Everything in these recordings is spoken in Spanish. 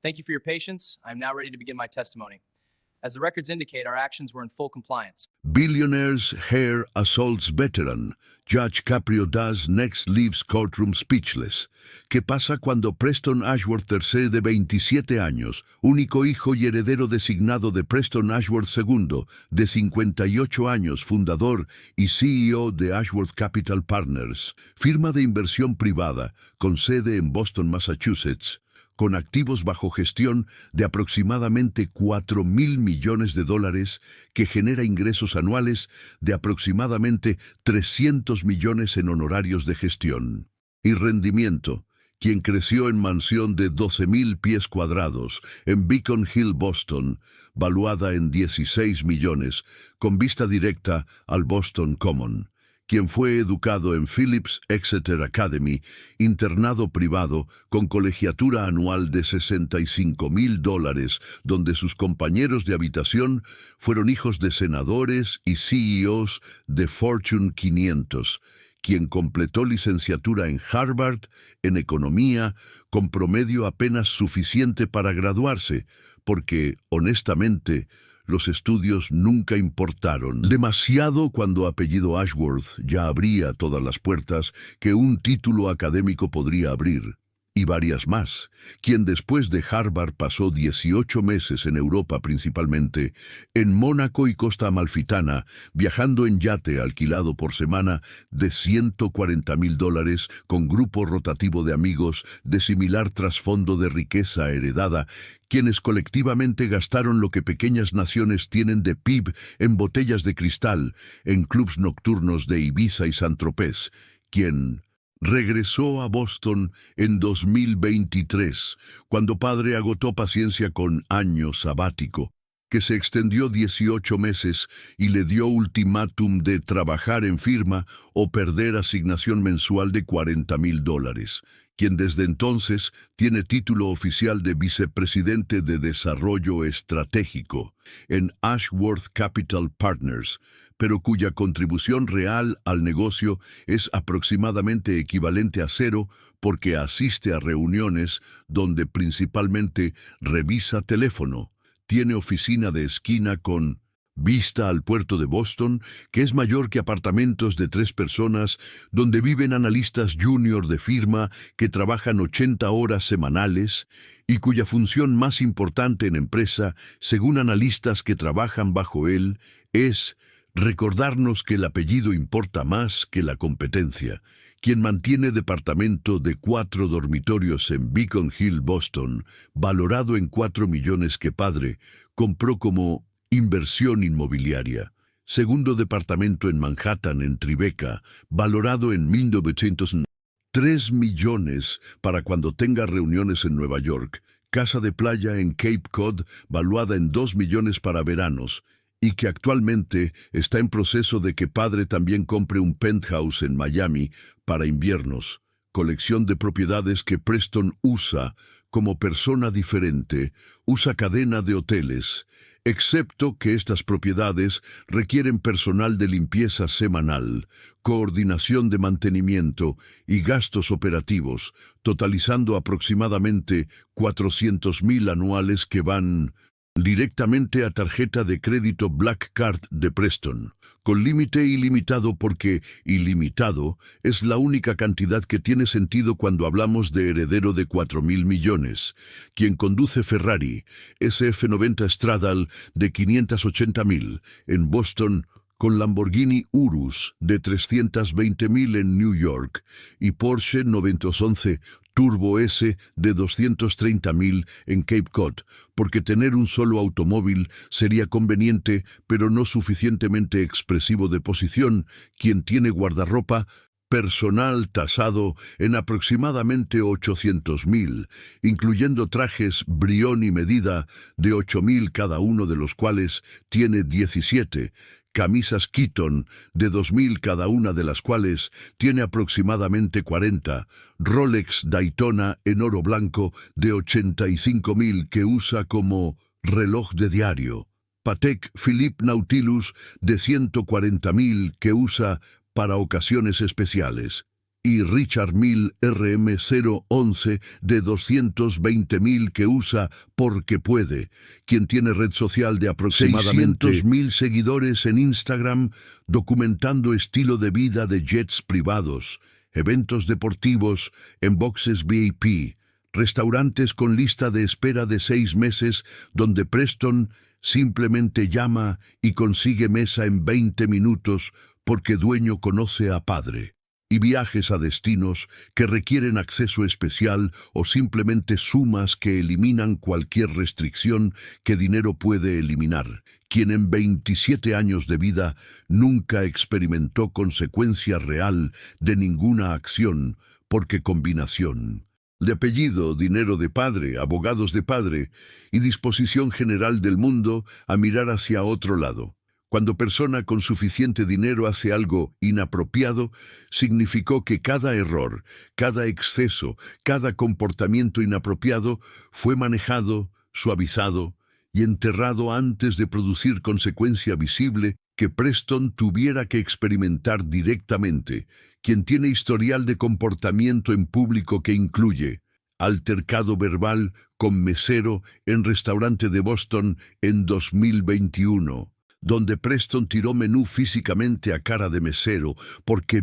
Thank you for your patience. I am now ready to begin my testimony. As the records indicate, our actions were in full compliance. Billionaire's hair assaults veteran. Judge Caprio does next leaves courtroom speechless. ¿Qué pasa cuando Preston Ashworth III, de 27 años, único hijo y heredero designado de Preston Ashworth II, de 58 años, fundador y CEO de Ashworth Capital Partners, firma de inversión privada con sede en Boston, Massachusetts, con activos bajo gestión de aproximadamente $4.000 millones, que genera ingresos anuales de aproximadamente 300 millones en honorarios de gestión y rendimiento, quien creció en mansión de 12.000 pies cuadrados en Beacon Hill, Boston, valuada en 16 millones, con vista directa al Boston Common, quien fue educado en Phillips Exeter Academy, internado privado con colegiatura anual de $65.000, donde sus compañeros de habitación fueron hijos de senadores y CEOs de Fortune 500, quien completó licenciatura en Harvard en economía con promedio apenas suficiente para graduarse, porque, honestamente, los estudios nunca importaron demasiado cuando apellido Ashworth ya abría todas las puertas que un título académico podría abrir, y varias más, quien después de Harvard pasó 18 meses en Europa, principalmente en Mónaco y Costa Amalfitana, viajando en yate alquilado por semana de $140.000 con grupo rotativo de amigos de similar trasfondo de riqueza heredada, quienes colectivamente gastaron lo que pequeñas naciones tienen de PIB en botellas de cristal, en clubs nocturnos de Ibiza y Saint-Tropez, quien regresó a Boston en 2023, cuando padre agotó paciencia con año sabático, que se extendió 18 meses y le dio ultimátum de trabajar en firma o perder asignación mensual de $40.000, quien desde entonces tiene título oficial de vicepresidente de Desarrollo Estratégico en Ashworth Capital Partners, pero cuya contribución real al negocio es aproximadamente equivalente a cero porque asiste a reuniones donde principalmente revisa teléfono, tiene oficina de esquina con vista al puerto de Boston, que es mayor que apartamentos de 3 personas, donde viven analistas junior de firma que trabajan 80 horas semanales y cuya función más importante en empresa, según analistas que trabajan bajo él, es recordarnos que el apellido importa más que la competencia, quien mantiene departamento de 4 dormitorios en Beacon Hill, Boston, valorado en $4 millones que padre compró como inversión inmobiliaria. Segundo departamento en Manhattan, en Tribeca, valorado en 1900, 3 millones para cuando tenga reuniones en Nueva York. Casa de playa en Cape Cod, valuada en 2 millones para veranos, y que actualmente está en proceso de que padre también compre un penthouse en Miami para inviernos. Colección de propiedades que Preston usa como persona diferente, usa cadena de hoteles, excepto que estas propiedades requieren personal de limpieza semanal, coordinación de mantenimiento y gastos operativos, totalizando aproximadamente $400.000 anuales que van directamente a tarjeta de crédito Black Card de Preston, con límite ilimitado porque ilimitado es la única cantidad que tiene sentido cuando hablamos de heredero de $4.000 millones, quien conduce Ferrari SF90 Stradale de $580.000 en Boston, con Lamborghini Urus de $320.000 en New York y Porsche 911 Turbo S de $230.000 en Cape Cod, porque tener un solo automóvil sería conveniente, pero no suficientemente expresivo de posición, quien tiene guardarropa personal tasado en aproximadamente $800.000, incluyendo trajes Brioni medida de $8.000 cada uno, de los cuales tiene 17, camisas Keaton de $2.000 cada una, de las cuales tiene aproximadamente 40, Rolex Daytona en oro blanco de $85.000 que usa como reloj de diario, Patek Philippe Nautilus de $140.000 que usa para ocasiones especiales, y Richard Mille RM011 de 220.000 que usa porque puede, quien tiene red social de aproximadamente 600.000 seguidores en Instagram, documentando estilo de vida de jets privados, eventos deportivos en boxes VIP, restaurantes con lista de espera de 6 meses donde Preston simplemente llama y consigue mesa en 20 minutos porque dueño conoce a padre, y viajes a destinos que requieren acceso especial o simplemente sumas que eliminan cualquier restricción que dinero puede eliminar, quien en 27 años de vida nunca experimentó consecuencia real de ninguna acción, porque combinación de apellido, dinero de padre, abogados de padre y disposición general del mundo a mirar hacia otro lado. Cuando persona con suficiente dinero hace algo inapropiado, significó que cada error, cada exceso, cada comportamiento inapropiado fue manejado, suavizado y enterrado antes de producir consecuencia visible que Preston tuviera que experimentar directamente, quien tiene historial de comportamiento en público que incluye altercado verbal con mesero en restaurante de Boston en 2021, donde Preston tiró menú físicamente a cara de mesero porque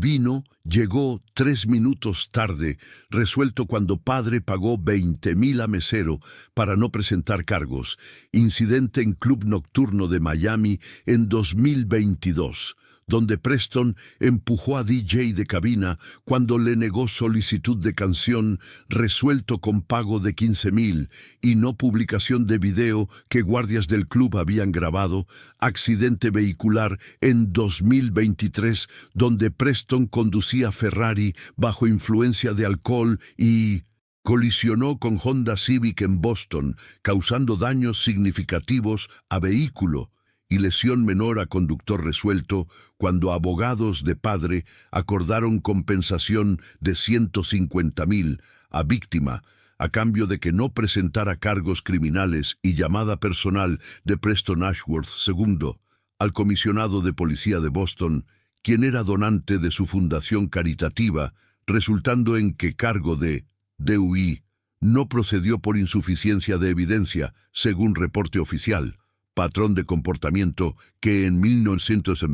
llegó 3 minutos tarde, resuelto cuando padre pagó 20.000 a mesero para no presentar cargos, incidente en club nocturno de Miami en 2022, donde Preston empujó a DJ de cabina cuando le negó solicitud de canción, resuelto con pago de 15.000 y no publicación de video que guardias del club habían grabado, accidente vehicular en 2023, donde Preston conducía Ferrari bajo influencia de alcohol y colisionó con Honda Civic en Boston, causando daños significativos a vehículo y lesión menor a conductor resuelto, cuando abogados de padre acordaron compensación de 150.000 a víctima a cambio de que no presentara cargos criminales y llamada personal de Preston Ashworth II al comisionado de policía de Boston, quien era donante de su fundación caritativa, resultando en que cargo de DUI no procedió por insuficiencia de evidencia, según reporte oficial. Patrón de comportamiento que en 1900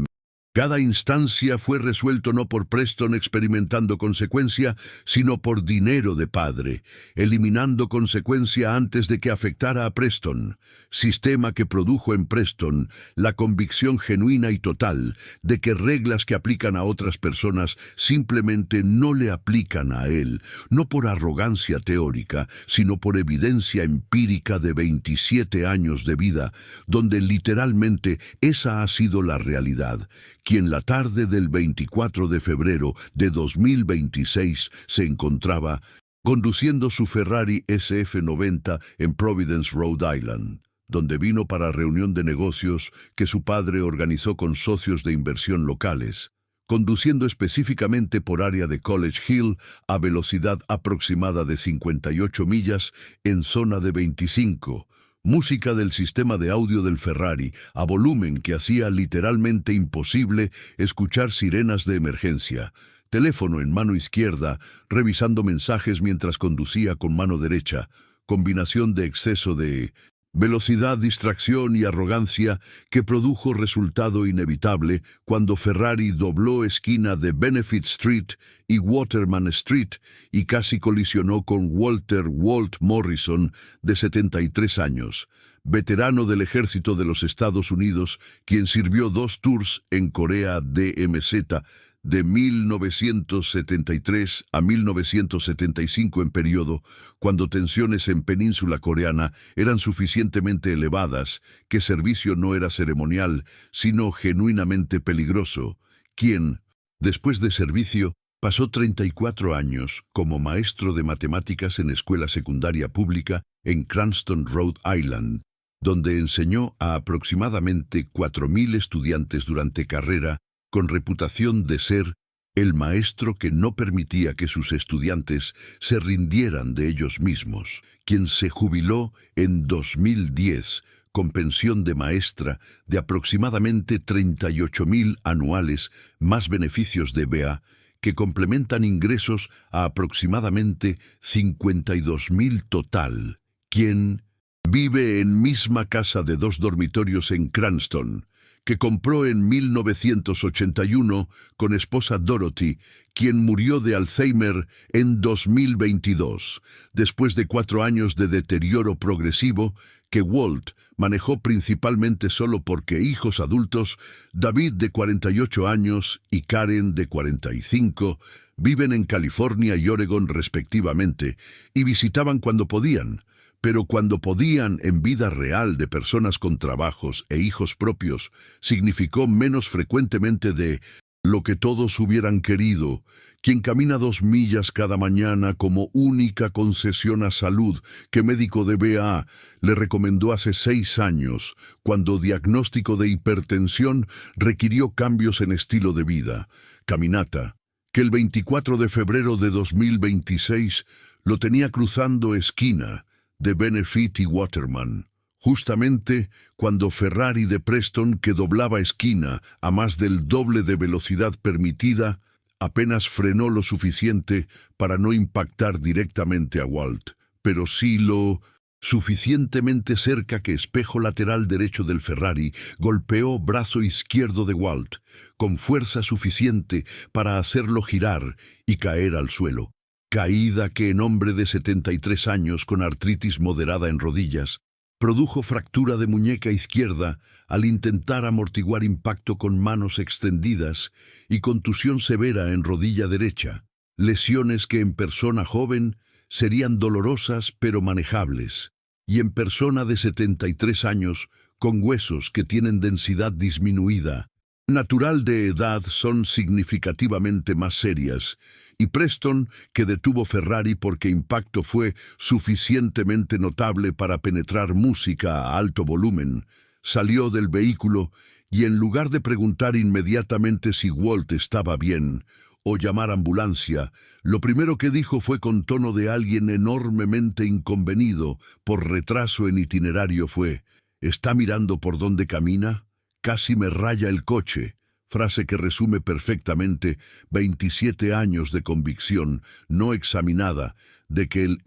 cada instancia fue resuelto no por Preston experimentando consecuencia, sino por dinero de padre, eliminando consecuencia antes de que afectara a Preston, sistema que produjo en Preston la convicción genuina y total de que reglas que aplican a otras personas simplemente no le aplican a él, no por arrogancia teórica, sino por evidencia empírica de 27 años de vida, donde literalmente esa ha sido la realidad, quien la tarde del 24 de febrero de 2026 se encontraba conduciendo su Ferrari SF90 en Providence, Rhode Island, donde vino para reunión de negocios que su padre organizó con socios de inversión locales, conduciendo específicamente por área de College Hill a velocidad aproximada de 58 millas en zona de 25. Música del sistema de audio del Ferrari a volumen que hacía literalmente imposible escuchar sirenas de emergencia. Teléfono en mano izquierda, revisando mensajes mientras conducía con mano derecha. Combinación de exceso de velocidad, distracción y arrogancia que produjo resultado inevitable cuando Ferrari dobló esquina de Benefit Street y Waterman Street y casi colisionó con Walter Walt Morrison, de 73 años, veterano del Ejército de los Estados Unidos, quien sirvió 2 tours en Corea DMZ, de 1973 a 1975 en periodo, cuando tensiones en península coreana eran suficientemente elevadas que servicio no era ceremonial, sino genuinamente peligroso, quien, después de servicio, pasó 34 años como maestro de matemáticas en escuela secundaria pública en Cranston, Rhode Island, donde enseñó a aproximadamente 4.000 estudiantes durante carrera, con reputación de ser el maestro que no permitía que sus estudiantes se rindieran de ellos mismos, quien se jubiló en 2010 con pensión de maestra de aproximadamente 38.000 anuales, más beneficios de BEA, que complementan ingresos a aproximadamente 52.000 total, quien vive en misma casa de 2 dormitorios en Cranston, que compró en 1981 con esposa Dorothy, quien murió de Alzheimer en 2022, después de 4 años de deterioro progresivo que Walt manejó principalmente solo porque hijos adultos, David de 48 años y Karen de 45, viven en California y Oregon respectivamente y visitaban cuando podían. Pero cuando podían en vida real de personas con trabajos e hijos propios, significó menos frecuentemente de lo que todos hubieran querido, quien camina 2 millas cada mañana como única concesión a salud que médico de BA le recomendó hace 6 años, cuando diagnóstico de hipertensión requirió cambios en estilo de vida. Caminata, que el 24 de febrero de 2026 lo tenía cruzando esquina de Benefit y Waterman, justamente cuando Ferrari de Preston, que doblaba esquina a más del doble de velocidad permitida, apenas frenó lo suficiente para no impactar directamente a Walt, pero sí lo suficientemente cerca que espejo lateral derecho del Ferrari golpeó brazo izquierdo de Walt, con fuerza suficiente para hacerlo girar y caer al suelo. Caída que en hombre de 73 años con artritis moderada en rodillas, produjo fractura de muñeca izquierda al intentar amortiguar impacto con manos extendidas y contusión severa en rodilla derecha, lesiones que en persona joven serían dolorosas pero manejables, y en persona de 73 años con huesos que tienen densidad disminuida, natural de edad, son significativamente más serias, y Preston, que detuvo Ferrari porque impacto fue suficientemente notable para penetrar música a alto volumen, salió del vehículo y en lugar de preguntar inmediatamente si Walt estaba bien o llamar ambulancia, lo primero que dijo fue con tono de alguien enormemente inconvenido por retraso en itinerario fue: ¿está mirando por dónde camina? Casi me raya el coche. Frase que resume perfectamente 27 años de convicción no examinada de que el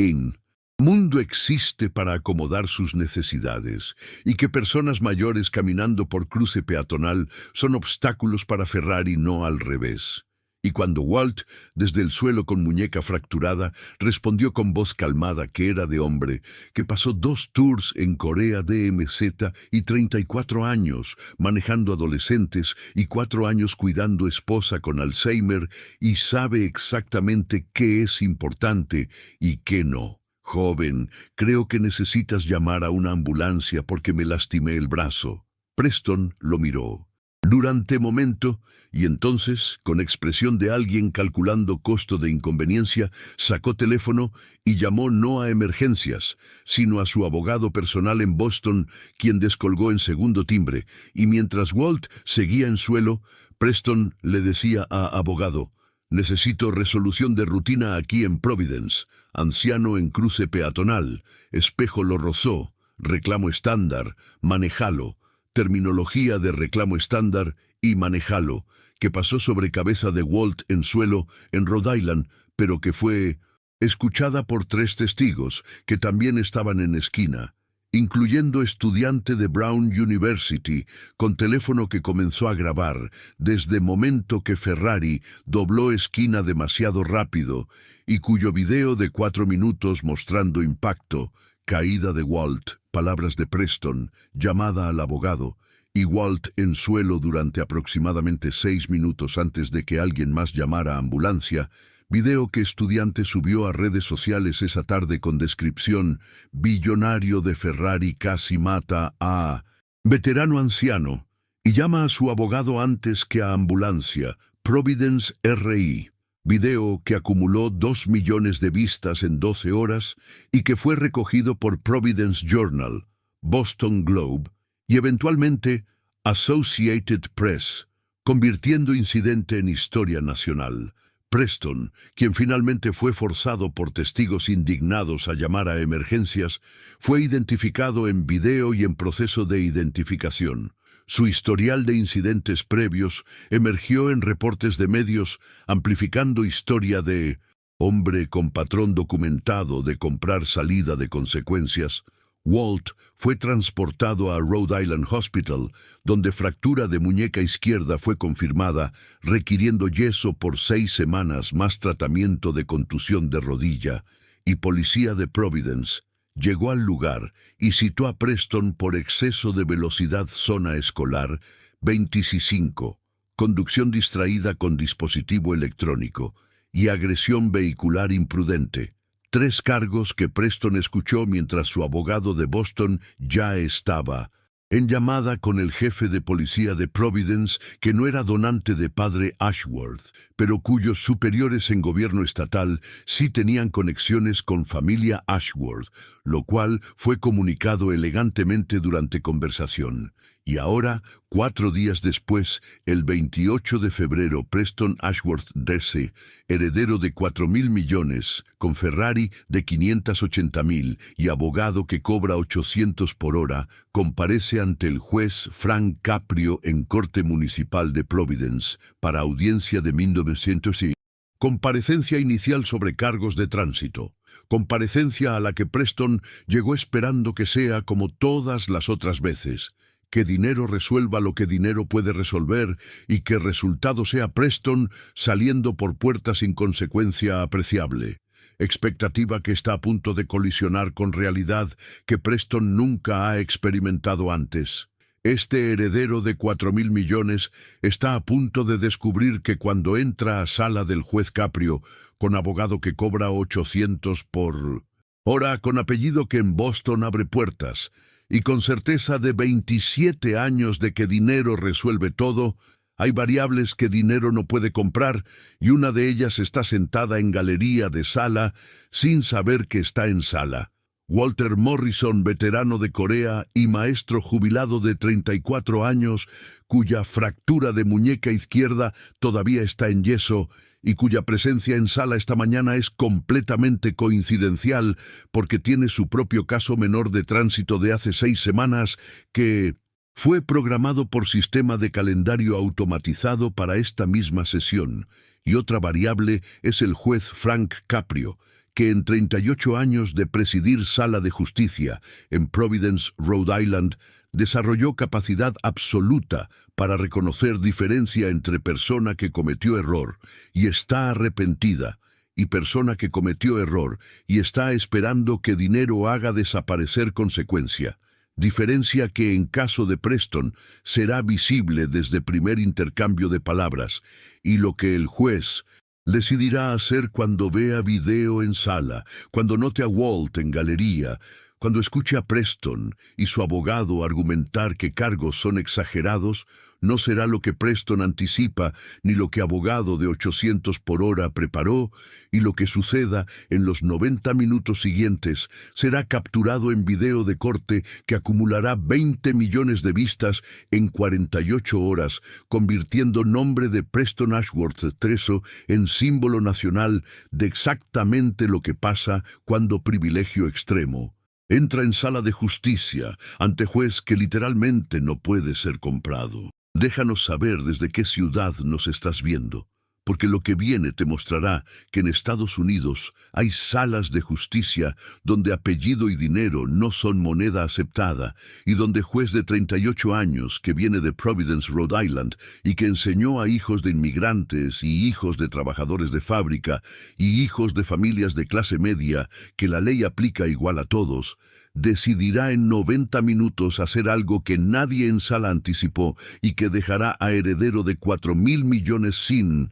mundo existe para acomodar sus necesidades y que personas mayores caminando por cruce peatonal son obstáculos para Ferrari, no al revés. Y cuando Walt, desde el suelo con muñeca fracturada, respondió con voz calmada que era de hombre, que pasó 2 tours en Corea DMZ y 34 años manejando adolescentes y 4 años cuidando esposa con Alzheimer y sabe exactamente qué es importante y qué no. Joven, creo que necesitas llamar a una ambulancia porque me lastimé el brazo. Preston lo miró durante momento, y entonces, con expresión de alguien calculando costo de inconveniencia, sacó teléfono y llamó no a emergencias, sino a su abogado personal en Boston, quien descolgó en segundo timbre, y mientras Walt seguía en suelo, Preston le decía a abogado: necesito resolución de rutina aquí en Providence, anciano en cruce peatonal, espejo lo rozó, reclamo estándar, manejalo. Terminología de reclamo estándar y manejalo, que pasó sobre cabeza de Walt en suelo en Rhode Island, pero que fue escuchada por 3 testigos que también estaban en esquina, incluyendo estudiante de Brown University, con teléfono que comenzó a grabar desde momento que Ferrari dobló esquina demasiado rápido y cuyo video de 4 minutos mostrando impacto, caída de Walt, palabras de Preston, llamada al abogado, y Walt en suelo durante aproximadamente 6 minutos antes de que alguien más llamara a ambulancia, video que estudiante subió a redes sociales esa tarde con descripción: billonario de Ferrari casi mata a veterano anciano, y llama a su abogado antes que a ambulancia, Providence RI. Video que acumuló 2 millones de vistas en 12 horas y que fue recogido por Providence Journal, Boston Globe y eventualmente Associated Press, convirtiendo incidente en historia nacional. Preston, quien finalmente fue forzado por testigos indignados a llamar a emergencias, fue identificado en video y en proceso de identificación. Su historial de incidentes previos emergió en reportes de medios, amplificando historia de hombre con patrón documentado de comprar salida de consecuencias. Walt fue transportado a Rhode Island Hospital, donde fractura de muñeca izquierda fue confirmada, requiriendo yeso por 6 semanas más tratamiento de contusión de rodilla, y policía de Providence llegó al lugar y citó a Preston por exceso de velocidad zona escolar 25, conducción distraída con dispositivo electrónico y agresión vehicular imprudente. 3 cargos que Preston escuchó mientras su abogado de Boston ya estaba en llamada con el jefe de policía de Providence, que no era donante de padre Ashworth, pero cuyos superiores en gobierno estatal sí tenían conexiones con familia Ashworth, lo cual fue comunicado elegantemente durante conversación. Y ahora, 4 días después, el 28 de febrero, Preston Ashworth D.C., heredero de 4.000 millones, con Ferrari de 580.000 y abogado que cobra 800 por hora, comparece ante el juez Frank Caprio en Corte Municipal de Providence para audiencia de 1900 y comparecencia inicial sobre cargos de tránsito. Comparecencia a la que Preston llegó esperando que sea como todas las otras veces. Que dinero resuelva lo que dinero puede resolver y que el resultado sea Preston saliendo por puertas sin consecuencia apreciable. Expectativa que está a punto de colisionar con realidad que Preston nunca ha experimentado antes. Este heredero de 4.000 millones está a punto de descubrir que cuando entra a sala del juez Caprio, con abogado que cobra 800 por hora, con apellido que en Boston abre puertas, y con certeza de 27 años de que dinero resuelve todo, hay variables que dinero no puede comprar y una de ellas está sentada en galería de sala sin saber que está en sala. Walter Morrison, veterano de Corea y maestro jubilado de 34 años, cuya fractura de muñeca izquierda todavía está en yeso, y cuya presencia en sala esta mañana es completamente coincidencial porque tiene su propio caso menor de tránsito de hace 6 semanas que fue programado por sistema de calendario automatizado para esta misma sesión. Y otra variable es el juez Frank Caprio, que en 38 años de presidir sala de justicia en Providence, Rhode Island, desarrolló capacidad absoluta para reconocer diferencia entre persona que cometió error y está arrepentida, y persona que cometió error y está esperando que dinero haga desaparecer consecuencia. Diferencia que en caso de Preston será visible desde primer intercambio de palabras, y lo que el juez decidirá hacer cuando vea video en sala, cuando note a Walt en galería, cuando escuche a Preston y su abogado argumentar que cargos son exagerados, no será lo que Preston anticipa ni lo que abogado de 800 por hora preparó, y lo que suceda en los 90 minutos siguientes será capturado en video de corte que acumulará 20 millones de vistas en 48 horas, convirtiendo nombre de Preston Ashworth III en símbolo nacional de exactamente lo que pasa cuando privilegio extremo entra en sala de justicia ante juez que literalmente no puede ser comprado. Déjanos saber desde qué ciudad nos estás viendo, porque lo que viene te mostrará que en Estados Unidos hay salas de justicia donde apellido y dinero no son moneda aceptada y donde juez de 38 años que viene de Providence, Rhode Island y que enseñó a hijos de inmigrantes y hijos de trabajadores de fábrica y hijos de familias de clase media que la ley aplica igual a todos, decidirá en 90 minutos hacer algo que nadie en sala anticipó y que dejará a heredero de 4.000 millones sin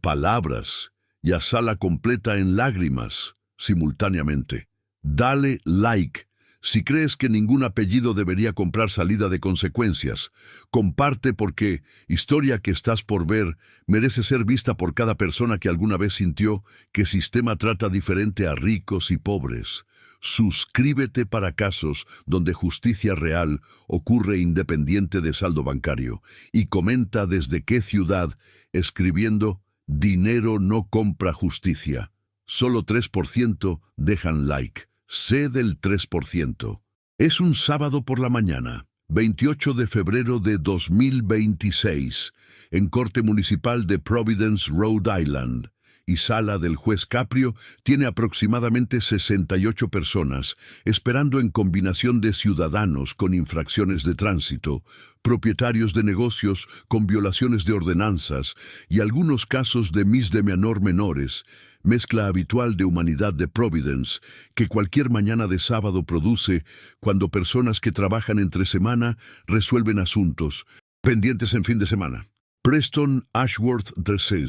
palabras y a sala completa en lágrimas simultáneamente. Dale like si crees que ningún apellido debería comprar salida de consecuencias. Comparte porque historia que estás por ver merece ser vista por cada persona que alguna vez sintió que sistema trata diferente a ricos y pobres. Suscríbete para casos donde justicia real ocurre independiente de saldo bancario y comenta desde qué ciudad escribiendo dinero no compra justicia. Solo 3% dejan like. Sé del 3%. Es un sábado por la mañana, 28 de febrero de 2026, en Corte Municipal de Providence, Rhode Island, y sala del juez Caprio tiene aproximadamente 68 personas, esperando en combinación de ciudadanos con infracciones de tránsito, propietarios de negocios con violaciones de ordenanzas y algunos casos de misdemeanor menores, mezcla habitual de humanidad de Providence que cualquier mañana de sábado produce cuando personas que trabajan entre semana resuelven asuntos pendientes en fin de semana. Preston Ashworth III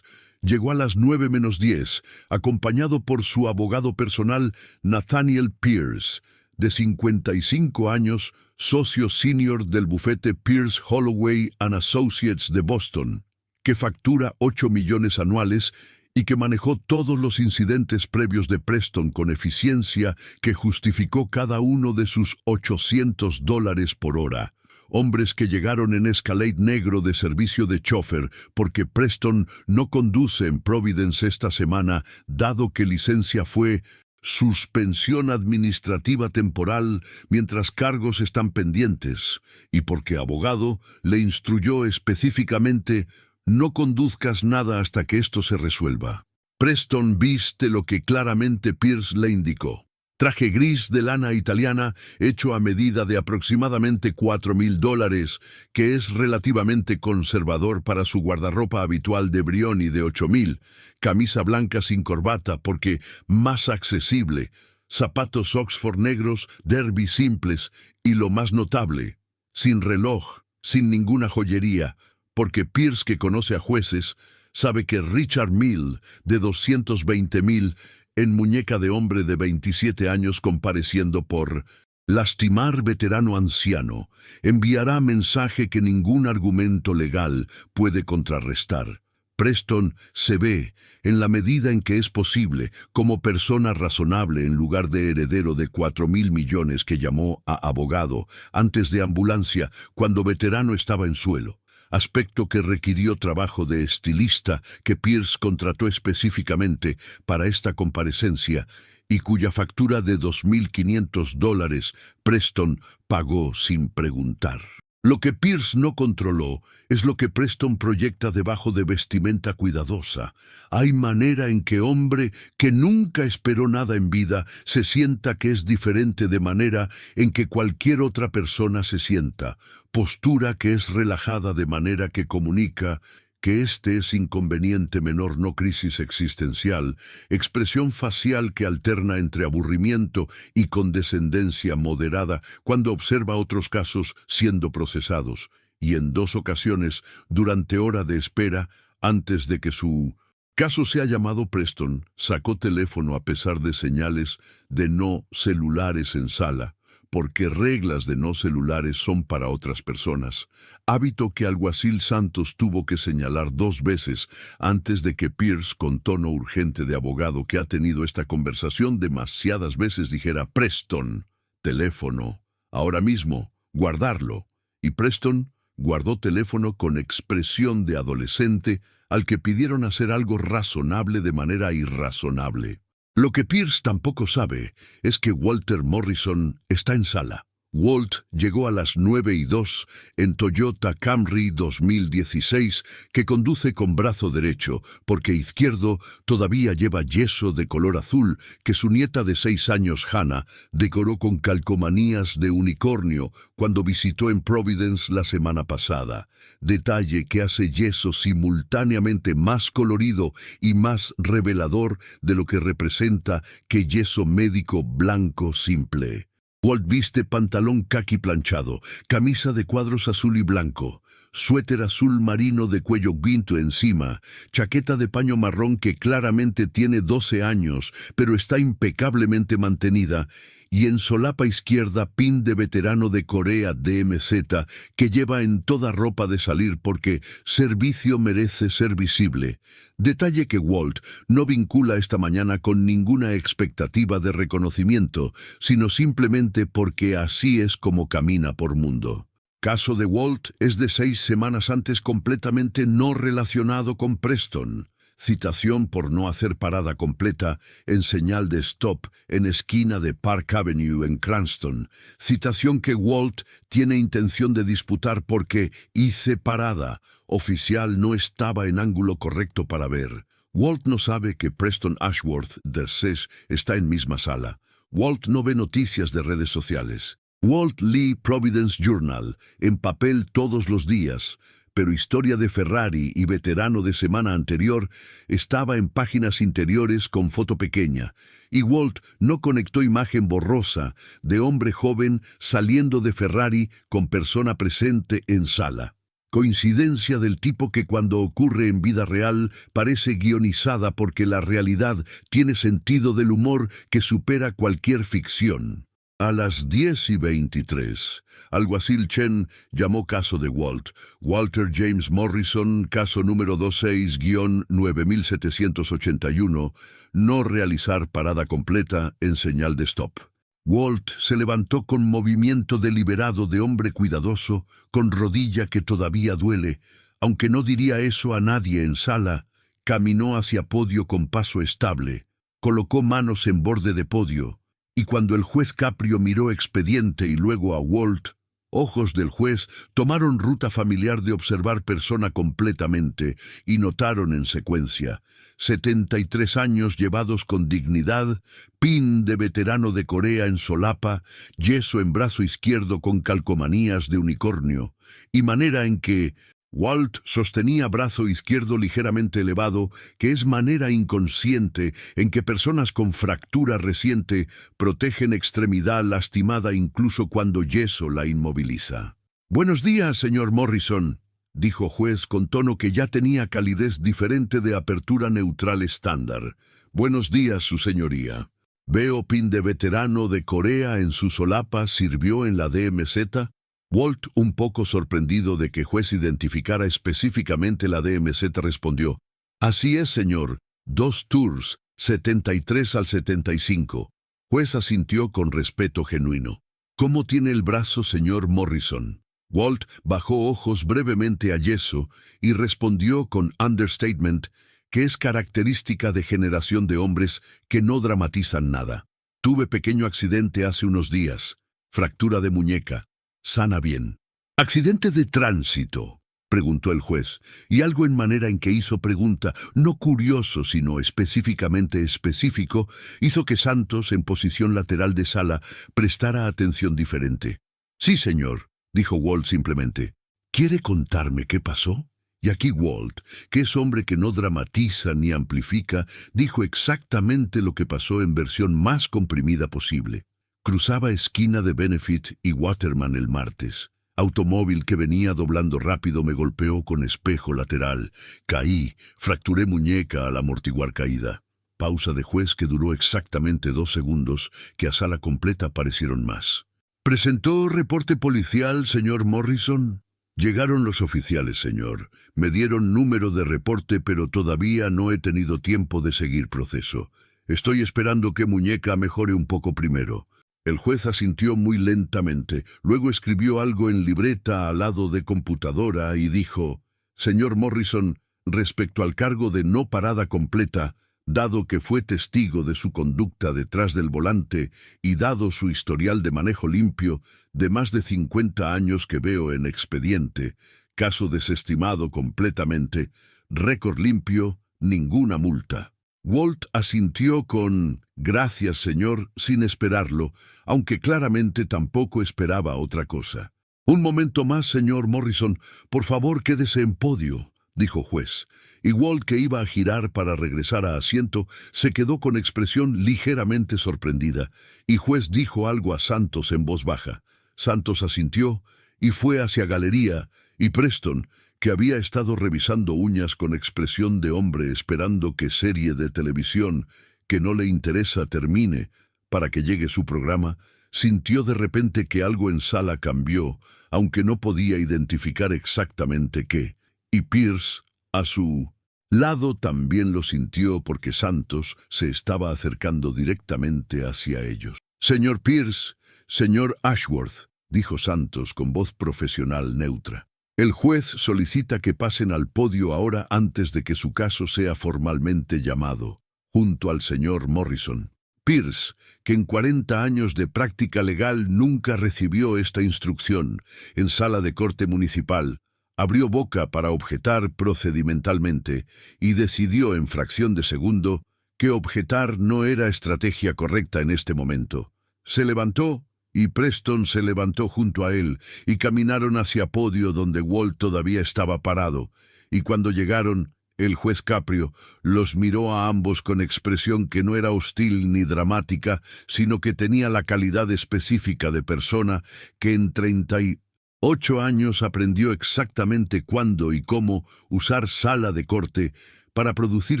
llegó a las 9 menos 10, acompañado por su abogado personal Nathaniel Pierce, de 55 años, socio senior del bufete Pierce Holloway and Associates de Boston, que factura 8 millones anuales y que manejó todos los incidentes previos de Preston con eficiencia que justificó cada uno de sus $800 por hora. Hombres que llegaron en Escalade negro de servicio de chofer porque Preston no conduce en Providence esta semana, dado que licencia fue suspensión administrativa temporal mientras cargos están pendientes, y porque abogado le instruyó específicamente no conduzcas nada hasta que esto se resuelva. Preston viste lo que claramente Pierce le indicó. Traje gris de lana italiana hecho a medida de aproximadamente $4,000, que es relativamente conservador para su guardarropa habitual de Brioni de $8,000, camisa blanca sin corbata porque más accesible, zapatos Oxford negros, derby simples y lo más notable, sin reloj, sin ninguna joyería, porque Pierce, que conoce a jueces, sabe que Richard Mill, de $220,000, en muñeca de hombre de 27 años compareciendo por lastimar veterano anciano, enviará mensaje que ningún argumento legal puede contrarrestar. Preston se ve, en la medida en que es posible, como persona razonable en lugar de heredero de 4,000 millones que llamó a abogado antes de ambulancia cuando veterano estaba en suelo. Aspecto que requirió trabajo de estilista que Pierce contrató específicamente para esta comparecencia y cuya factura de $2,500 Preston pagó sin preguntar. Lo que Pierce no controló es lo que Preston proyecta debajo de vestimenta cuidadosa. Hay manera en que hombre que nunca esperó nada en vida se sienta que es diferente de manera en que cualquier otra persona se sienta. Postura que es relajada de manera que comunica que este es inconveniente menor, no crisis existencial, expresión facial que alterna entre aburrimiento y condescendencia moderada cuando observa otros casos siendo procesados, y en 2 ocasiones, durante hora de espera, antes de que su caso sea llamado, Preston sacó teléfono a pesar de señales de no celulares en sala, porque reglas de no celulares son para otras personas, hábito que Alguacil Santos tuvo que señalar 2 veces antes de que Pierce, con tono urgente de abogado que ha tenido esta conversación demasiadas veces, dijera: Preston, teléfono, ahora mismo, guardarlo. Y Preston guardó teléfono con expresión de adolescente al que pidieron hacer algo razonable de manera irrazonable. Lo que Pierce tampoco sabe es que Walter Morrison está en sala. Walt llegó a las 9:02 en Toyota Camry 2016 que conduce con brazo derecho porque izquierdo todavía lleva yeso de color azul que su nieta de 6 años, Hannah, decoró con calcomanías de unicornio cuando visitó en Providence la semana pasada. Detalle que hace yeso simultáneamente más colorido y más revelador de lo que representa que yeso médico blanco simple. Walt viste pantalón caqui planchado, camisa de cuadros azul y blanco, suéter azul marino de cuello guinto encima, chaqueta de paño marrón que claramente tiene 12 años, pero está impecablemente mantenida, y en solapa izquierda pin de veterano de Corea DMZ que lleva en toda ropa de salir porque servicio merece ser visible. Detalle que Walt no vincula esta mañana con ninguna expectativa de reconocimiento, sino simplemente porque así es como camina por mundo. Caso de Walt es de 6 semanas antes completamente no relacionado con Preston. Citación por no hacer parada completa en señal de stop en esquina de Park Avenue en Cranston. Citación que Walt tiene intención de disputar porque hice parada. Oficial no estaba en ángulo correcto para ver. Walt no sabe que Preston Ashworth del SES está en misma sala. Walt no ve noticias de redes sociales. Walt lee Providence Journal en papel todos los días, pero Historia de Ferrari y Veterano de semana anterior estaba en páginas interiores con foto pequeña, y Walt no conectó imagen borrosa de hombre joven saliendo de Ferrari con persona presente en sala. Coincidencia del tipo que cuando ocurre en vida real parece guionizada porque la realidad tiene sentido del humor que supera cualquier ficción. A las 10:23, alguacil Chen llamó caso de Walt. Walter James Morrison, caso número 26-9781, no realizar parada completa en señal de stop. Walt se levantó con movimiento deliberado de hombre cuidadoso, con rodilla que todavía duele, aunque no diría eso a nadie en sala. Caminó hacia podio con paso estable, colocó manos en borde de podio, y cuando el juez Caprio miró expediente y luego a Walt, ojos del juez tomaron ruta familiar de observar persona completamente y notaron en secuencia 73 años llevados con dignidad, pin de veterano de Corea en solapa, yeso en brazo izquierdo con calcomanías de unicornio, y manera en que Walt sostenía brazo izquierdo ligeramente elevado, que es manera inconsciente en que personas con fractura reciente protegen extremidad lastimada incluso cuando yeso la inmoviliza. «Buenos días, señor Morrison», dijo juez con tono que ya tenía calidez diferente de apertura neutral estándar. «Buenos días, su señoría. Veo pin de veterano de Corea en su solapa, ¿sirvió en la DMZ?» Walt, un poco sorprendido de que juez identificara específicamente la DMZ, respondió: «Así es, señor. 2 tours, 73 al 75. Juez asintió con respeto genuino. «¿Cómo tiene el brazo, señor Morrison?» Walt bajó ojos brevemente a yeso y respondió con understatement que es característica de generación de hombres que no dramatizan nada. «Tuve pequeño accidente hace unos días. Fractura de muñeca. Sana bien». «¿Accidente de tránsito?», preguntó el juez, y algo en manera en que hizo pregunta, no curioso sino específicamente específico, hizo que Santos, en posición lateral de sala, prestara atención diferente. «Sí, señor», dijo Walt simplemente. «¿Quiere contarme qué pasó?» Y aquí Walt, que es hombre que no dramatiza ni amplifica, dijo exactamente lo que pasó en versión más comprimida posible. «Cruzaba esquina de Benefit y Waterman el martes. Automóvil que venía doblando rápido me golpeó con espejo lateral. Caí, fracturé muñeca al amortiguar caída». Pausa de juez que duró exactamente 2 segundos, que a sala completa parecieron más. «¿Presentó reporte policial, señor Morrison?» «Llegaron los oficiales, señor. Me dieron número de reporte, pero todavía no he tenido tiempo de seguir proceso. Estoy esperando que muñeca mejore un poco primero». El juez asintió muy lentamente, luego escribió algo en libreta al lado de computadora y dijo: «Señor Morrison, respecto al cargo de no parada completa, dado que fue testigo de su conducta detrás del volante y dado su historial de manejo limpio de más de 50 años que veo en expediente, caso desestimado completamente, récord limpio, ninguna multa». Walt asintió con «Gracias, señor», sin esperarlo, aunque claramente tampoco esperaba otra cosa. «Un momento más, señor Morrison. Por favor, quédese en podio», dijo juez. Y Walt, que iba a girar para regresar a asiento, se quedó con expresión ligeramente sorprendida, y juez dijo algo a Santos en voz baja. Santos asintió y fue hacia galería, y Preston, que había estado revisando uñas con expresión de hombre esperando que serie de televisión que no le interesa termine para que llegue su programa, sintió de repente que algo en sala cambió, aunque no podía identificar exactamente qué. Y Pierce, a su lado, también lo sintió porque Santos se estaba acercando directamente hacia ellos. «Señor Pierce, señor Ashworth», dijo Santos con voz profesional neutra. El juez solicita que pasen al podio ahora antes de que su caso sea formalmente llamado, junto al señor Morrison. Pierce, que en 40 años de práctica legal nunca recibió esta instrucción, en sala de corte municipal, abrió boca para objetar procedimentalmente y decidió en fracción de segundo que objetar no era estrategia correcta en este momento. Se levantó y Preston se levantó junto a él y caminaron hacia podio donde Walt todavía estaba parado, y cuando llegaron, el juez Caprio los miró a ambos con expresión que no era hostil ni dramática, sino que tenía la calidad específica de persona que en 38 años aprendió exactamente cuándo y cómo usar sala de corte para producir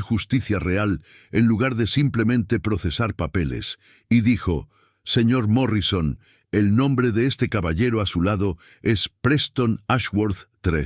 justicia real en lugar de simplemente procesar papeles, y dijo: «Señor Morrison, el nombre de este caballero a su lado es Preston Ashworth III.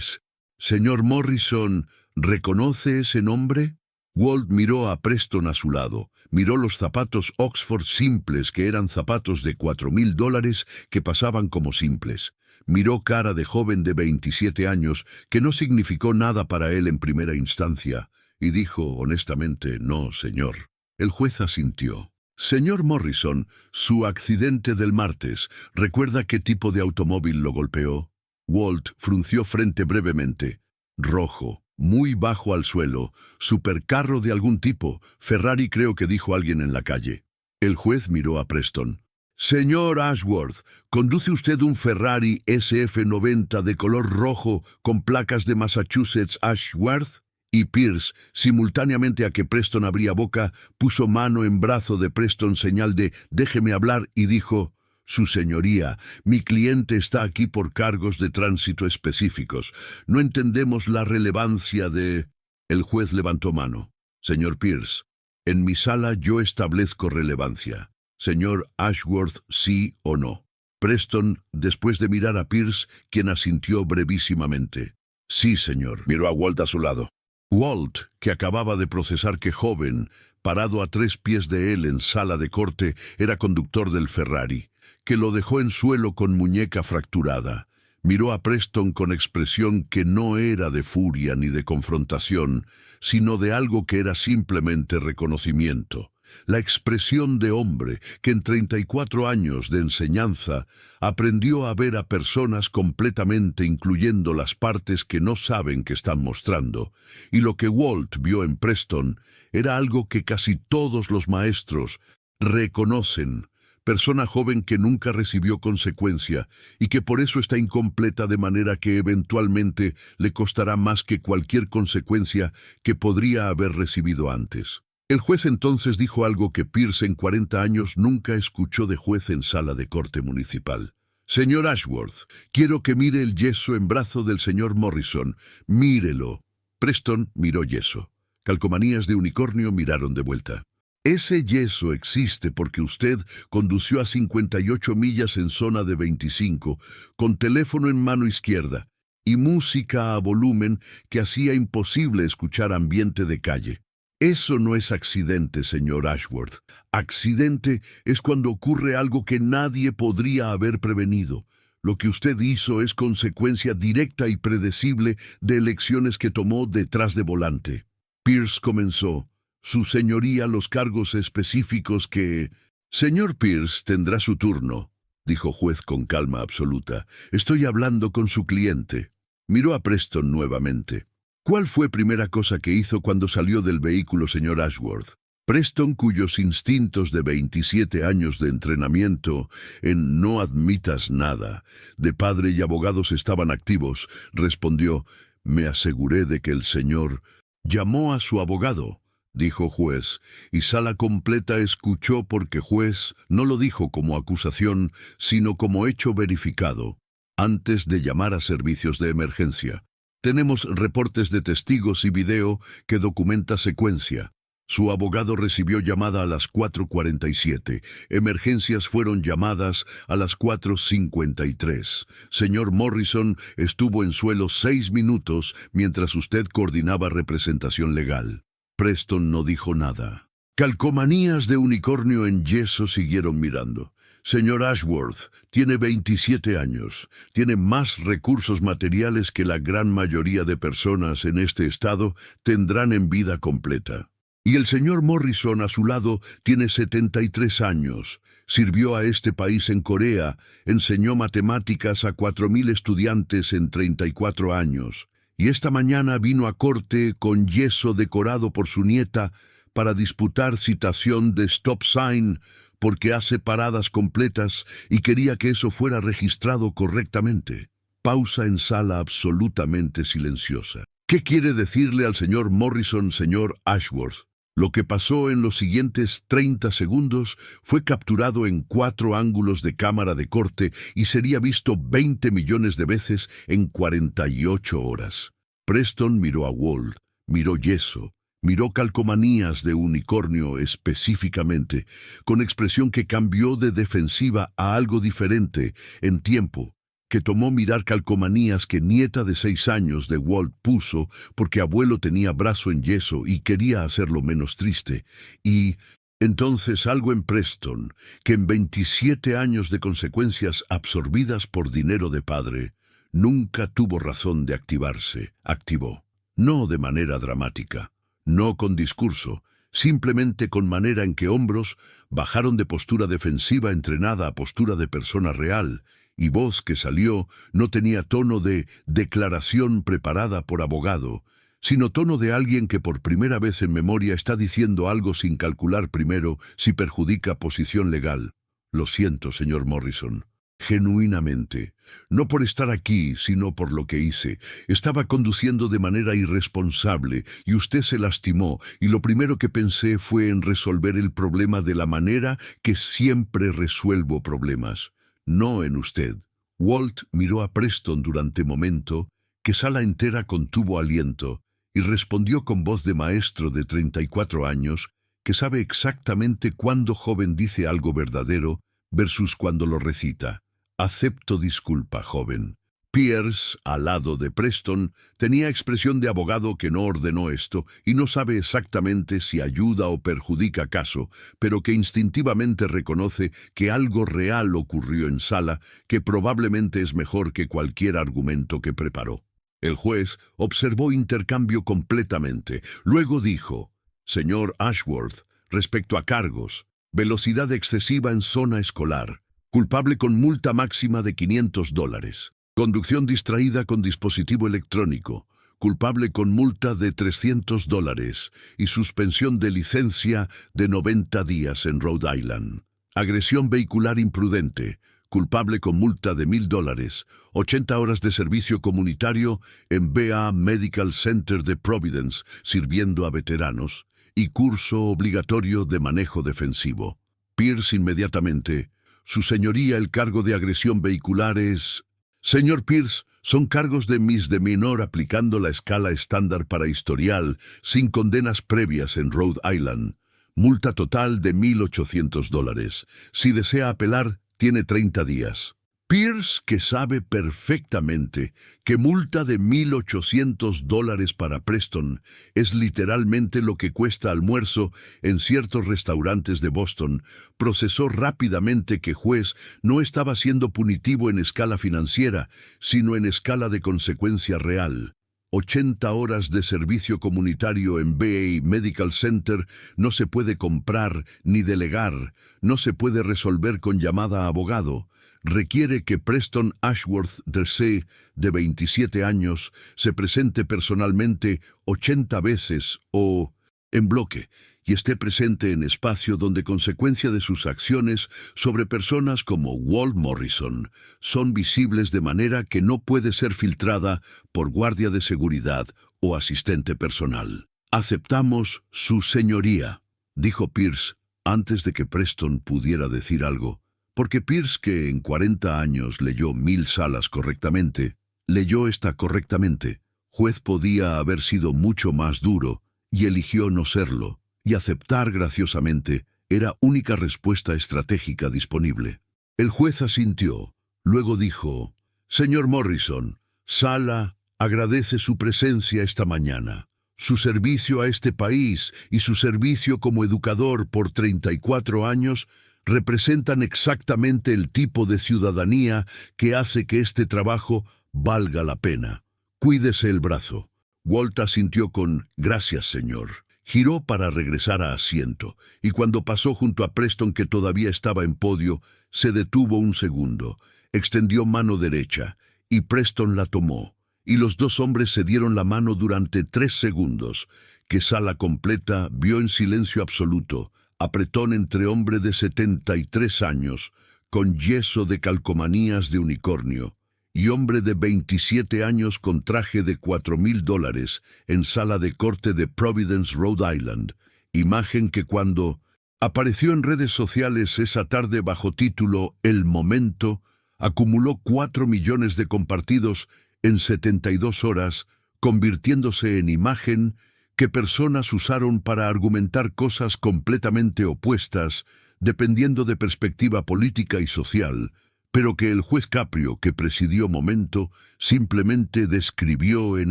Señor Morrison, ¿reconoce ese nombre?» Walt miró a Preston a su lado, miró los zapatos Oxford simples que eran zapatos de $4,000 que pasaban como simples. Miró cara de joven de 27 años que no significó nada para él en primera instancia, y dijo honestamente: «No, señor». El juez asintió. «Señor Morrison, su accidente del martes, ¿recuerda qué tipo de automóvil lo golpeó?» Walt frunció frente brevemente. «Rojo, muy bajo al suelo, supercarro de algún tipo, Ferrari creo que dijo alguien en la calle». El juez miró a Preston. «Señor Ashworth, ¿conduce usted un Ferrari SF90 de color rojo con placas de Massachusetts Ashworth?» Y Pierce, simultáneamente a que Preston abría boca, puso mano en brazo de Preston señal de «déjeme hablar» y dijo: «Su señoría, mi cliente está aquí por cargos de tránsito específicos. No entendemos la relevancia de...» El juez levantó mano. «Señor Pierce, en mi sala yo establezco relevancia. Señor Ashworth, ¿sí o no?» Preston, después de mirar a Pierce, quien asintió brevísimamente. «Sí, señor». Miró a Walt a su lado. Walt, que acababa de procesar que joven, parado a 3 pies de él en sala de corte, era conductor del Ferrari, que lo dejó en suelo con muñeca fracturada, miró a Preston con expresión que no era de furia ni de confrontación, sino de algo que era simplemente reconocimiento. La expresión de hombre que en 34 años de enseñanza aprendió a ver a personas completamente, incluyendo las partes que no saben que están mostrando, y lo que Walt vio en Preston era algo que casi todos los maestros reconocen: persona joven que nunca recibió consecuencia y que por eso está incompleta, de manera que eventualmente le costará más que cualquier consecuencia que podría haber recibido antes. El juez entonces dijo algo que Pierce en 40 años nunca escuchó de juez en sala de corte municipal. «Señor Ashworth, quiero que mire el yeso en brazo del señor Morrison. Mírelo». Preston miró yeso. Calcomanías de unicornio miraron de vuelta. «Ese yeso existe porque usted condució a 58 millas en zona de 25, con teléfono en mano izquierda y música a volumen que hacía imposible escuchar ambiente de calle. Eso no es accidente, señor Ashworth. Accidente es cuando ocurre algo que nadie podría haber prevenido. Lo que usted hizo es consecuencia directa y predecible de elecciones que tomó detrás de volante». Pierce comenzó. «Su señoría, los cargos específicos que...» «Señor Pierce, tendrá su turno», dijo juez con calma absoluta. «Estoy hablando con su cliente». Miró a Preston nuevamente. «¿Cuál fue primera cosa que hizo cuando salió del vehículo, señor Ashworth?» Preston, cuyos instintos de 27 años de entrenamiento en «no admitas nada» de padre y abogados estaban activos, respondió: «Me aseguré de que el señor...» «Llamó a su abogado», dijo juez, y sala completa escuchó porque juez no lo dijo como acusación, sino como hecho verificado, antes de llamar a servicios de emergencia. «Tenemos reportes de testigos y video que documenta secuencia. Su abogado recibió llamada a las 4:47. Emergencias fueron llamadas a las 4:53. Señor Morrison estuvo en suelo 6 minutos mientras usted coordinaba representación legal». Preston no dijo nada. Calcomanías de unicornio en yeso siguieron mirando. Señor Ashworth, tiene 27 años, tiene más recursos materiales que la gran mayoría de personas en este estado tendrán en vida completa. Y el señor Morrison, a su lado, tiene 73 años. Sirvió a este país en Corea, enseñó matemáticas a 4.000 estudiantes en 34 años. Y esta mañana vino a corte con yeso decorado por su nieta para disputar citación de stop sign porque hace paradas completas y quería que eso fuera registrado correctamente. Pausa en sala absolutamente silenciosa. ¿Qué quiere decirle al señor Morrison, señor Ashworth? Lo que pasó en los siguientes 30 segundos fue capturado en 4 ángulos de cámara de corte y sería visto 20 millones de veces en 48 horas. Preston miró a Walt, miró yeso, miró calcomanías de unicornio específicamente, con expresión que cambió de defensiva a algo diferente en tiempo, que tomó mirar calcomanías que nieta de 6 años de Walt puso porque abuelo tenía brazo en yeso y quería hacerlo menos triste, y entonces algo en Preston, que en 27 años de consecuencias absorbidas por dinero de padre, nunca tuvo razón de activarse, activó. No de manera dramática, no con discurso, simplemente con manera en que hombros bajaron de postura defensiva entrenada a postura de persona real, y voz que salió no tenía tono de declaración preparada por abogado, sino tono de alguien que por primera vez en memoria está diciendo algo sin calcular primero si perjudica posición legal. Lo siento, señor Morrison. Genuinamente, no por estar aquí, sino por lo que hice. Estaba conduciendo de manera irresponsable y usted se lastimó, y lo primero que pensé fue en resolver el problema de la manera que siempre resuelvo problemas, no en usted. Walt miró a Preston durante momento, que sala entera contuvo aliento, y respondió con voz de maestro de 34 años, que sabe exactamente cuándo joven dice algo verdadero versus cuando lo recita. Acepto disculpa, joven. Pierce, al lado de Preston, tenía expresión de abogado que no ordenó esto y no sabe exactamente si ayuda o perjudica caso, pero que instintivamente reconoce que algo real ocurrió en sala que probablemente es mejor que cualquier argumento que preparó. El juez observó intercambio completamente. Luego dijo: «Señor Ashworth, respecto a cargos, velocidad excesiva en zona escolar, culpable con multa máxima de $500. Conducción distraída con dispositivo electrónico, culpable con multa de $300 y suspensión de licencia de 90 días en Rhode Island. Agresión vehicular imprudente, culpable con multa de $1,000, 80 horas de servicio comunitario en BA Medical Center de Providence, sirviendo a veteranos, y curso obligatorio de manejo defensivo». Pierce inmediatamente: «Su señoría, el cargo de agresión vehicular es...» «Señor Pierce, son cargos de misdemeanor aplicando la escala estándar para historial, sin condenas previas en Rhode Island. Multa total de $1,800. Si desea apelar, tiene 30 días». Pierce, que sabe perfectamente que multa de $1,800 para Preston es literalmente lo que cuesta almuerzo en ciertos restaurantes de Boston, procesó rápidamente que juez no estaba siendo punitivo en escala financiera, sino en escala de consecuencia real. 80 horas de servicio comunitario en BA Medical Center no se puede comprar ni delegar, no se puede resolver con llamada a abogado. Requiere que Preston Ashworth III, de 27 años, se presente personalmente 80 veces o en bloque y esté presente en espacio donde consecuencia de sus acciones sobre personas como Walt Morrison son visibles de manera que no puede ser filtrada por guardia de seguridad o asistente personal. «Aceptamos, su señoría», dijo Pierce antes de que Preston pudiera decir algo. Porque Pierce, que en 40 años leyó 1000 salas correctamente, leyó esta correctamente. Juez podía haber sido mucho más duro y eligió no serlo, y aceptar graciosamente era única respuesta estratégica disponible. El juez asintió. Luego dijo: «Señor Morrison, sala agradece su presencia esta mañana. Su servicio a este país y su servicio como educador por 34 años representan exactamente el tipo de ciudadanía que hace que este trabajo valga la pena. Cuídese el brazo. Walt asintió con «Gracias, señor». Giró para regresar a asiento, y cuando pasó junto a Preston, que todavía estaba en podio, se detuvo un segundo, extendió mano derecha, y Preston la tomó, y los dos hombres se dieron la mano durante 3 segundos, que sala completa vio en silencio absoluto, apretón entre hombre de 73 años, con yeso de calcomanías de unicornio, y hombre de 27 años con traje de $4,000 en sala de corte de Providence, Rhode Island, imagen que cuando apareció en redes sociales esa tarde bajo título El Momento, acumuló 4 millones de compartidos en 72 horas, convirtiéndose en imagen que personas usaron para argumentar cosas completamente opuestas, dependiendo de perspectiva política y social, pero que el juez Caprio, que presidió Momento, simplemente describió en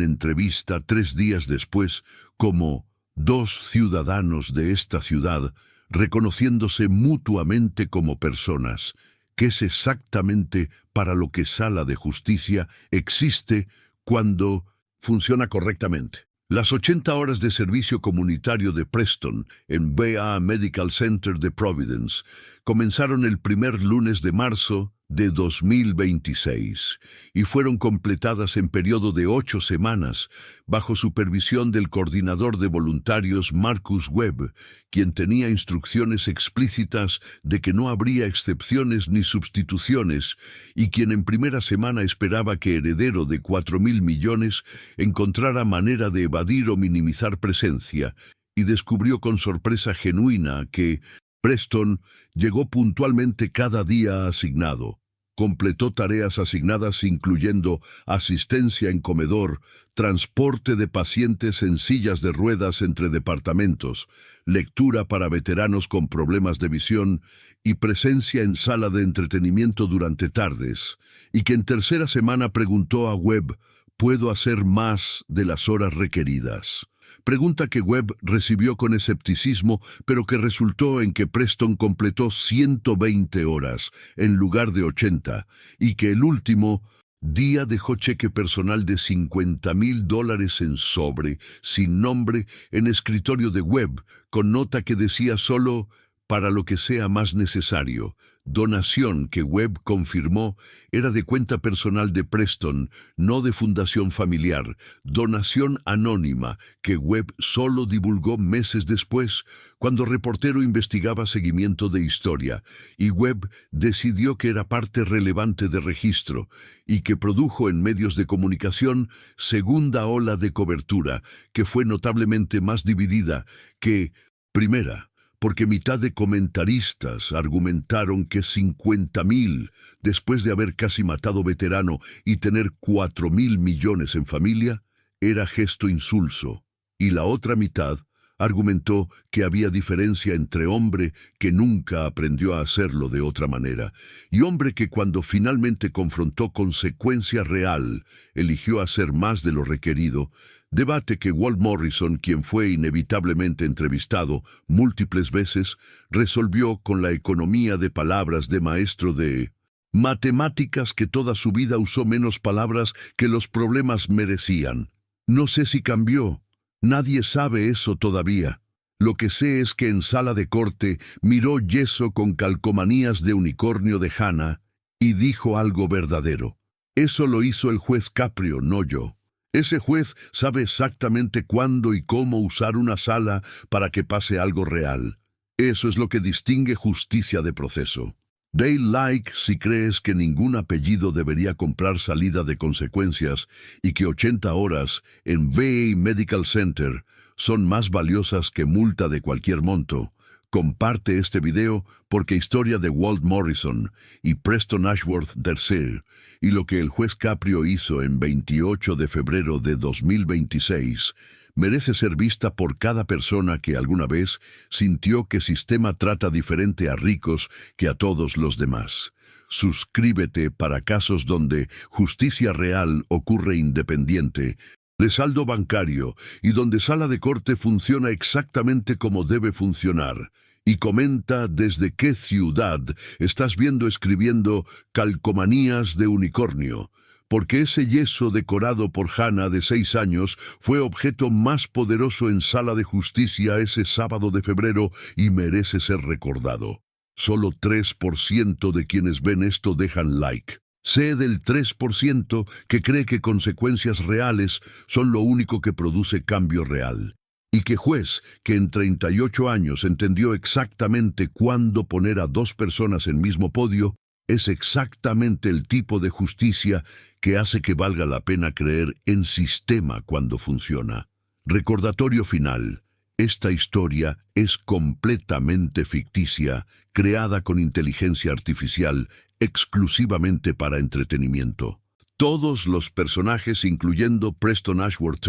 entrevista 3 días después como 2 ciudadanos de esta ciudad, reconociéndose mutuamente como personas, que es exactamente para lo que Sala de Justicia existe cuando funciona correctamente. Las 80 horas de servicio comunitario de Preston en VA Medical Center de Providence comenzaron el primer lunes de marzo de 2026 y fueron completadas en periodo de 8 semanas bajo supervisión del coordinador de voluntarios Marcus Webb, quien tenía instrucciones explícitas de que no habría excepciones ni sustituciones y quien en primera semana esperaba que Heredero de 4,000 millones encontrara manera de evadir o minimizar presencia, y descubrió con sorpresa genuina que Preston llegó puntualmente cada día asignado, completó tareas asignadas incluyendo asistencia en comedor, transporte de pacientes en sillas de ruedas entre departamentos, lectura para veteranos con problemas de visión y presencia en sala de entretenimiento durante tardes, y que en tercera semana preguntó a Webb: ¿puedo hacer más de las horas requeridas? Pregunta que Webb recibió con escepticismo, pero que resultó en que Preston completó 120 horas en lugar de 80, y que el último día dejó cheque personal de $50,000 en sobre, sin nombre, en escritorio de Webb, con nota que decía solo «para lo que sea más necesario». Donación que Webb confirmó era de cuenta personal de Preston, no de fundación familiar. Donación anónima que Webb solo divulgó meses después, cuando reportero investigaba seguimiento de historia, y Webb decidió que era parte relevante de registro, y que produjo en medios de comunicación segunda ola de cobertura, que fue notablemente más dividida que primera, porque mitad de comentaristas argumentaron que 50,000, después de haber casi matado veterano y tener 4,000 millones en familia, era gesto insulso, y la otra mitad argumentó que había diferencia entre hombre que nunca aprendió a hacerlo de otra manera, y hombre que cuando finalmente confrontó consecuencia real, eligió hacer más de lo requerido. Debate que Walt Morrison, quien fue inevitablemente entrevistado múltiples veces, resolvió con la economía de palabras de maestro de matemáticas que toda su vida usó menos palabras que los problemas merecían. No sé si cambió. Nadie sabe eso todavía. Lo que sé es que en sala de corte miró yeso con calcomanías de unicornio de Hannah y dijo algo verdadero. Eso lo hizo el juez Caprio, no yo. Ese juez sabe exactamente cuándo y cómo usar una sala para que pase algo real. Eso es lo que distingue justicia de proceso. Dale like si crees que ningún apellido debería comprar salida de consecuencias y que 80 horas en VA Medical Center son más valiosas que multa de cualquier monto. Comparte este video porque historia de Walt Morrison y Preston Ashworth III y lo que el juez Caprio hizo en 28 de febrero de 2026 merece ser vista por cada persona que alguna vez sintió que sistema trata diferente a ricos que a todos los demás. Suscríbete para casos donde justicia real ocurre independiente, de saldo bancario y donde sala de corte funciona exactamente como debe funcionar, y comenta desde qué ciudad estás viendo escribiendo calcomanías de unicornio, porque ese yeso decorado por Hannah de 6 años fue objeto más poderoso en sala de justicia ese sábado de febrero y merece ser recordado. Solo 3% de quienes ven esto dejan like. Sé del 3% que cree que consecuencias reales son lo único que produce cambio real. Y que juez que en 38 años entendió exactamente cuándo poner a 2 personas en mismo podio, es exactamente el tipo de justicia que hace que valga la pena creer en sistema cuando funciona. Recordatorio final. Esta historia es completamente ficticia, creada con inteligencia artificial, exclusivamente para entretenimiento. Todos los personajes, incluyendo Preston Ashworth,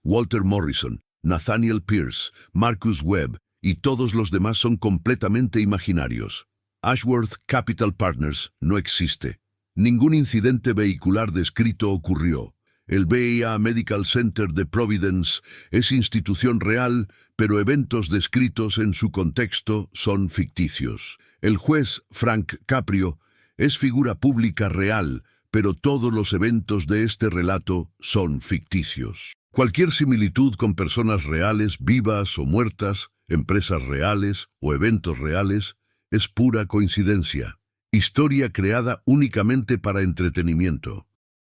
Walter Morrison, Nathaniel Pierce, Marcus Webb y todos los demás son completamente imaginarios. Ashworth Capital Partners no existe. Ningún incidente vehicular descrito ocurrió. El BIA Medical Center de Providence es institución real, pero eventos descritos en su contexto son ficticios. El juez Frank Caprio es figura pública real, pero todos los eventos de este relato son ficticios. Cualquier similitud con personas reales, vivas o muertas, empresas reales o eventos reales, es pura coincidencia. Historia creada únicamente para entretenimiento.